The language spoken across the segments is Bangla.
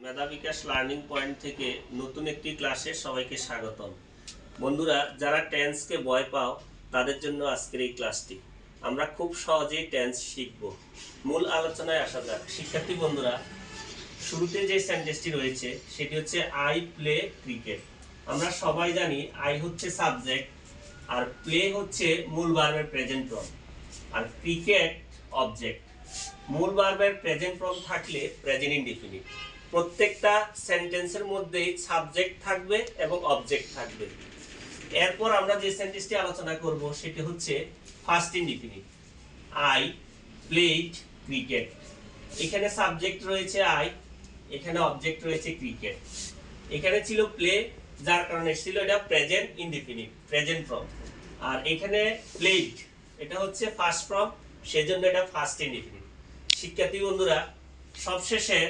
মেধা বিকাশ লার্নিং পয়েন্ট থেকে নতুন একটি ক্লাসে সবাইকে স্বাগতম। বন্ধুরা, যারা টেন্সকে ভয় পাও তাদের জন্য আজকের এই ক্লাসটি। আমরা খুব সহজেই টেন্স শিখব। মূল আলোচনায় আসা যাক। শিক্ষার্থী বন্ধুরা, শুরুতে যে সেন্টেন্সটি রয়েছে সেটি হচ্ছে আই প্লে ক্রিকেট। আমরা সবাই জানি আই হচ্ছে সাবজেক্ট, আর প্লে হচ্ছে মূল ভার্বের প্রেজেন্ট ফর্ম, আর ক্রিকেট অবজেক্ট। মূল ভার্বের প্রেজেন্ট ফর্ম থাকলে প্রেজেন্ট ইনডিফিনিট। প্রত্যেকটা সেন্টেন্সের মধ্যেই সাবজেক্ট থাকবে এবং অবজেক্ট থাকবে। এরপর আমরা যে সেন্টেন্সটি আলোচনা করব সেটি হচ্ছে first indefinite. I played cricket. এখানে সাবজেক্ট রয়েছে আই, এখানে অবজেক্ট রয়েছে ক্রিকেট। এখানে ছিল প্লে, যার কারণে ছিল এটা প্রেজেন্ট ইনডিফিনিট, প্রেজেন্ট ফর্ম। আর এখানে প্লেড, এটা হচ্ছে ফার্স্ট ফর্ম, সেজন্য এটা ফার্স্ট ইনডিফিনিট। শিক্ষার্থী বন্ধুরা, সবশেষে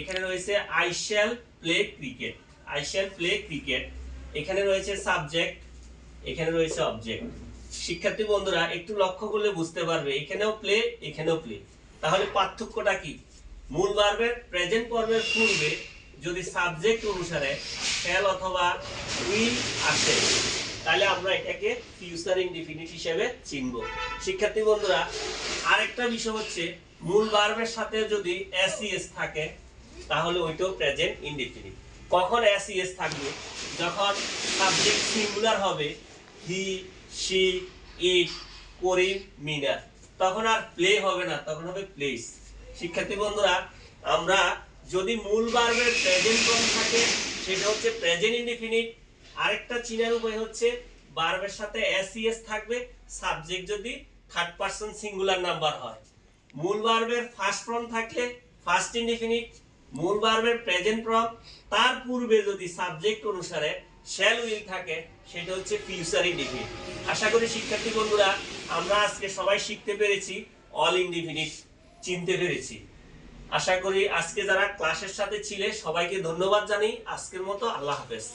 এখানে রয়েছে I shall play cricket. I shall play cricket, এখানে রয়েছে সাবজেক্ট, এখানে রয়েছে অবজেক্ট। শিক্ষার্থী বন্ধুরা, একটু লক্ষ্য করলে বুঝতে পারবে এখানেও প্লে, এখানেও প্লে। তাহলে পার্থক্যটা কি? মূল ভার্বের প্রেজেন্ট ফর্মের পূর্বে যদি সাবজেক্ট অনুসারে শ্যাল অথবা উইল আসে, তাহলে আমরা এটাকে ফিউচার ইনডিফিনিট হিসেবে চিনব। শিক্ষার্থী বন্ধুরা, আরেকটা বিষয় হচ্ছে মূল ভার্বের সাথে যদি এসইএস থাকে তাহলে ওইটাও প্রেজেন্ট ইনডিফিনিট। কখন এসইএস থাকবে? যখন সাবজেক্ট সিঙ্গুলার হবে, হি, শি, ইট, করিম, মিনা, তখন আর প্লে হবে না, তখন হবে প্লেস। শিক্ষার্থী বন্ধুরা, আমরা যদি মূল ভার্বের প্রেজেন্ট ফর্ম থাকে সেটা হচ্ছে প্রেজেন্ট ইনডিফিনিট। আরেকটা চিনার উপায় হচ্ছে ভার্বের সাথে এসইএস থাকবে, সাবজেক্ট যদি থার্ড পারসন সিঙ্গুলার নাম্বার হয়। মূল ভার্বের ফার্স্ট ফর্ম থাকলে ফার্স্ট ইনডিফিনিট, মূল ভার্বের প্রেজেন্ট ফর্ম, তার পূর্বে যদি সাবজেক্ট অনুসারে শ্যাল উইল থাকে সেটা হচ্ছে ফিউচার ইনডিফিনিট। আশা করি শিক্ষার্থী বন্ধুরা, আমরা আজকে সবাই শিখতে পেরেছি, অল ইনডিফিনিট চিনতে পেরেছি। আশা করি আজকে যারা ক্লাসের সাথে ছিলে সবাইকে ধন্যবাদ জানাই। আজকের মতো আল্লাহ হাফেজ।